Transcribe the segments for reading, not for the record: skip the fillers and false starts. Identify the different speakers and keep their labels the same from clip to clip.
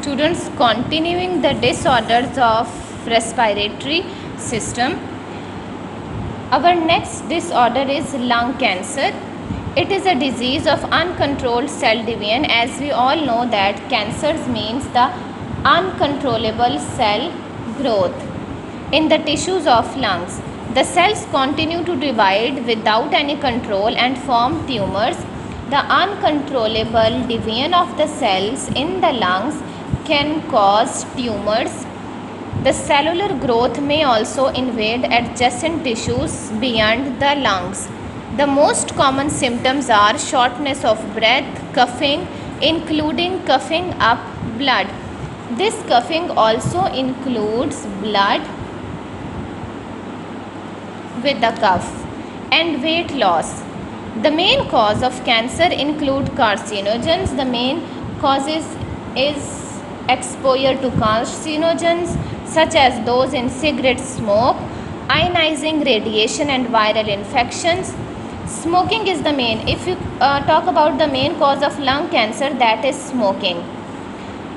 Speaker 1: Students, continuing the disorders of respiratory system. Our next disorder is lung cancer. It is a disease of uncontrolled cell division. As we all know that cancers means the uncontrollable cell growth in the tissues of lungs. The cells continue to divide without any control and form tumors. The uncontrollable division of the cells in the lungs can cause tumors. The cellular growth may also invade adjacent tissues beyond the lungs. The most common symptoms are shortness of breath, coughing, including coughing up blood. This coughing also includes blood with the cough, and weight loss. The main cause of cancer include carcinogens. The main causes is exposure to carcinogens such as those in cigarette smoke, ionizing radiation and viral infections. Smoking is the main. If you talk about the main cause of lung cancer, that is smoking.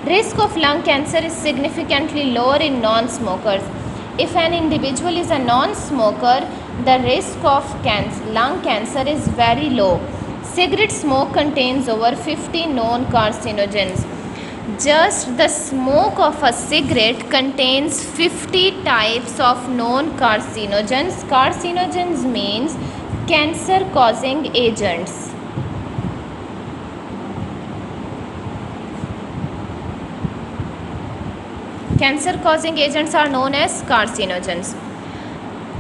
Speaker 1: Risk of lung cancer is significantly lower in non-smokers. If an individual is a non-smoker, the risk of lung cancer is very low. Cigarette smoke contains over 50 known carcinogens. Just the smoke of a cigarette contains 50 types of known carcinogens. Carcinogens means cancer-causing agents. Cancer-causing agents are known as carcinogens.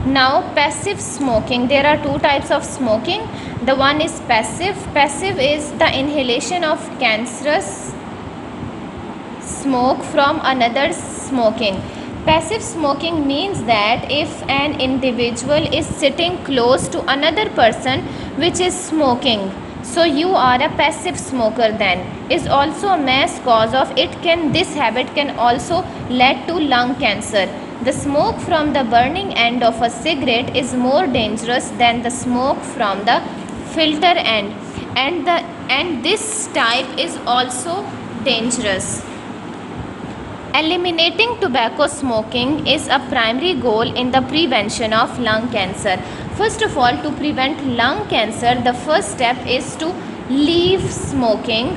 Speaker 1: Now, passive smoking. There are two types of smoking. The one is passive. Passive is the inhalation of cancerous smoke from another smoking. Passive smoking means that if an individual is sitting close to another person which is smoking, so you are a passive smoker, then is also a mass cause of it. This habit can also lead to lung cancer. The smoke from the burning end of a cigarette is more dangerous than the smoke from the filter end, and this type is also dangerous. Eliminating tobacco smoking is a primary goal in the prevention of lung cancer. First of all, to prevent lung cancer, the first step is to leave smoking.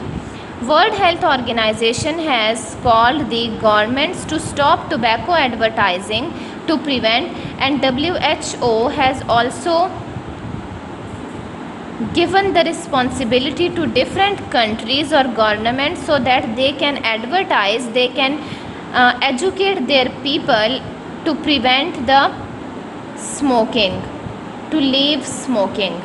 Speaker 1: World Health Organization has called the governments to stop tobacco advertising to prevent, and WHO has also given the responsibility to different countries or governments so that they can advertise, they can educate their people to prevent the smoking, to leave smoking.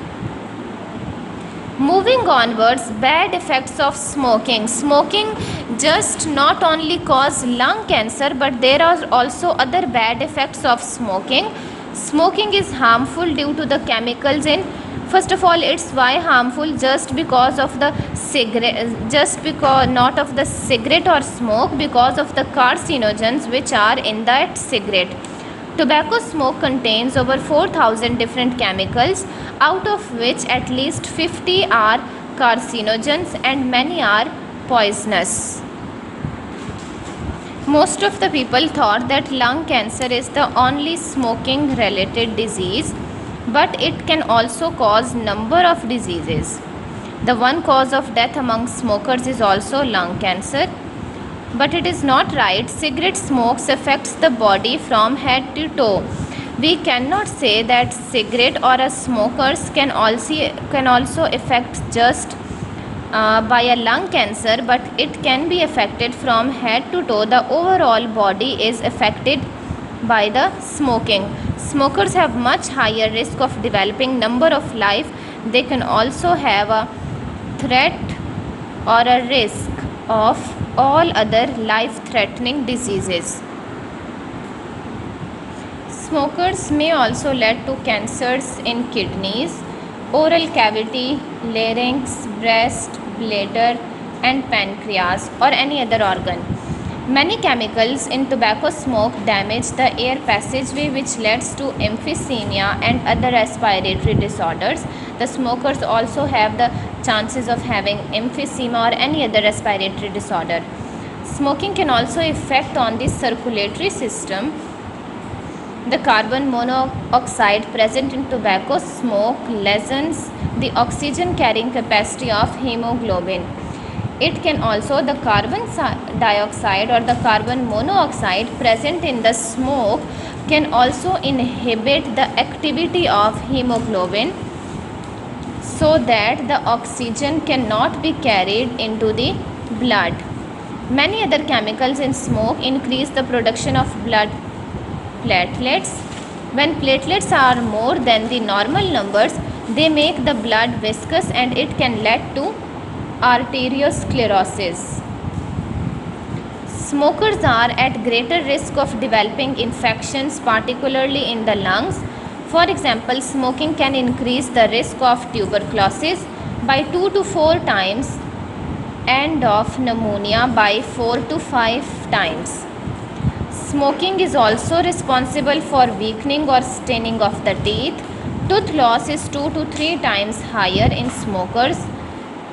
Speaker 1: Moving onwards, bad effects of smoking. Smoking just not only cause lung cancer, but there are also other bad effects of smoking. Smoking is harmful due to the chemicals in. First of all, it's why harmful? Just because of the cigarette, just because not of the cigarette or smoke, because of the carcinogens which are in that cigarette. Tobacco smoke contains over 4,000 different chemicals, out of which at least 50 are carcinogens and many are poisonous. Most of the people thought that lung cancer is the only smoking related disease, but it can also cause number of diseases. The one cause of death among smokers is also lung cancer. But it is not right. Cigarette smokes affects the body from head to toe. We cannot say that cigarette or a smokers can also affect just by a lung cancer, but it can be affected from head to toe. The overall body is affected by the smoking. Smokers have much higher risk of developing number of life. They can also have a threat or a risk of all other life-threatening diseases. Smokers may also lead to cancers in kidneys, oral cavity, larynx, breast, bladder, and pancreas, or any other organ. Many chemicals in tobacco smoke damage the air passageway, which leads to emphysema and other respiratory disorders. The smokers also have the chances of having emphysema or any other respiratory disorder. Smoking can also affect on the circulatory system. The carbon monoxide present in tobacco smoke lessens the oxygen carrying capacity of hemoglobin. It can also, the carbon dioxide or the carbon monoxide present in the smoke can also inhibit the activity of hemoglobin, so that the oxygen cannot be carried into the blood. Many other chemicals in smoke increase the production of blood platelets. When platelets are more than the normal numbers, they make the blood viscous and it can lead to arteriosclerosis. Smokers are at greater risk of developing infections, particularly in the lungs. For example, smoking can increase the risk of tuberculosis by 2 to 4 times and of pneumonia by 4 to 5 times. Smoking is also responsible for weakening or staining of the teeth. Tooth loss is 2 to 3 times higher in smokers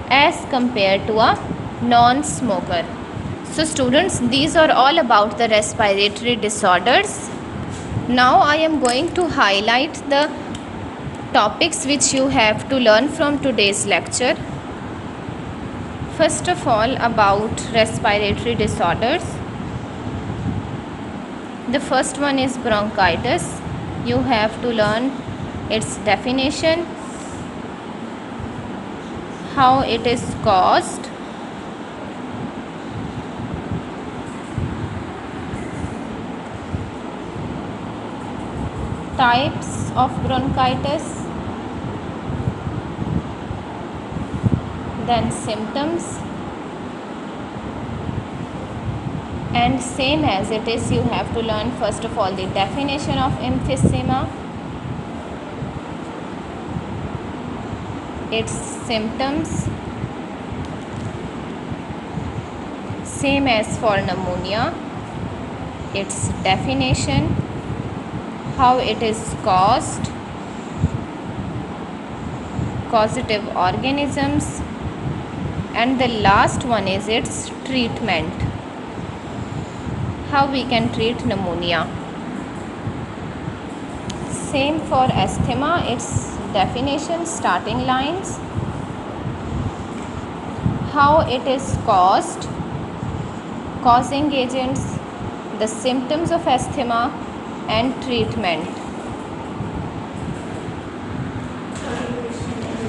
Speaker 1: as compared to a non-smoker. So students, these are all about the respiratory disorders. Now I am going to highlight the topics which you have to learn from today's lecture. First of all, about respiratory disorders. The first one is bronchitis. You have to learn its definition, how it is caused, types of bronchitis, then symptoms, and same as it is, you have to learn first of all the definition of emphysema, its symptoms, same as for pneumonia, its definition, how it is caused, causative organisms, and the last one is its treatment, how we can treat pneumonia. Same for asthma, its definition, starting lines, how it is caused, causing agents, the symptoms of asthma, and treatment.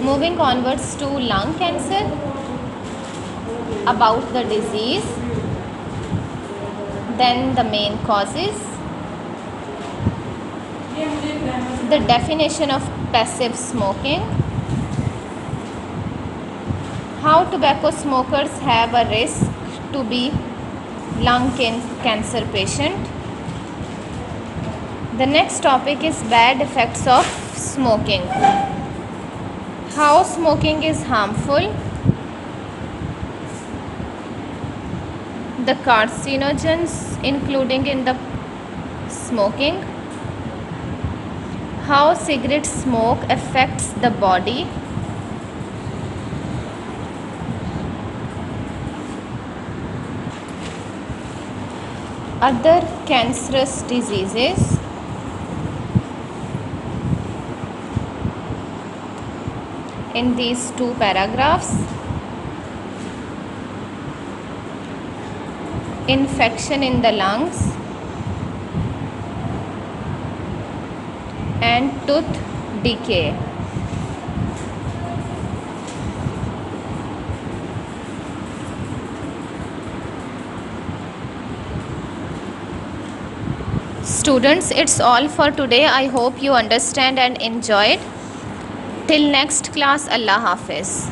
Speaker 1: Moving onwards to lung cancer, about the disease, then the main causes, the definition of passive smoking, how tobacco smokers have a risk to be lung cancer patient. The next topic is bad effects of smoking, how smoking is harmful, the carcinogens including in the smoking, how cigarette smoke affects the body, other cancerous diseases, in these two paragraphs, infection in the lungs and tooth decay. Students, it's all for today. I hope you understand and enjoyed. Till next class, Allah Hafiz.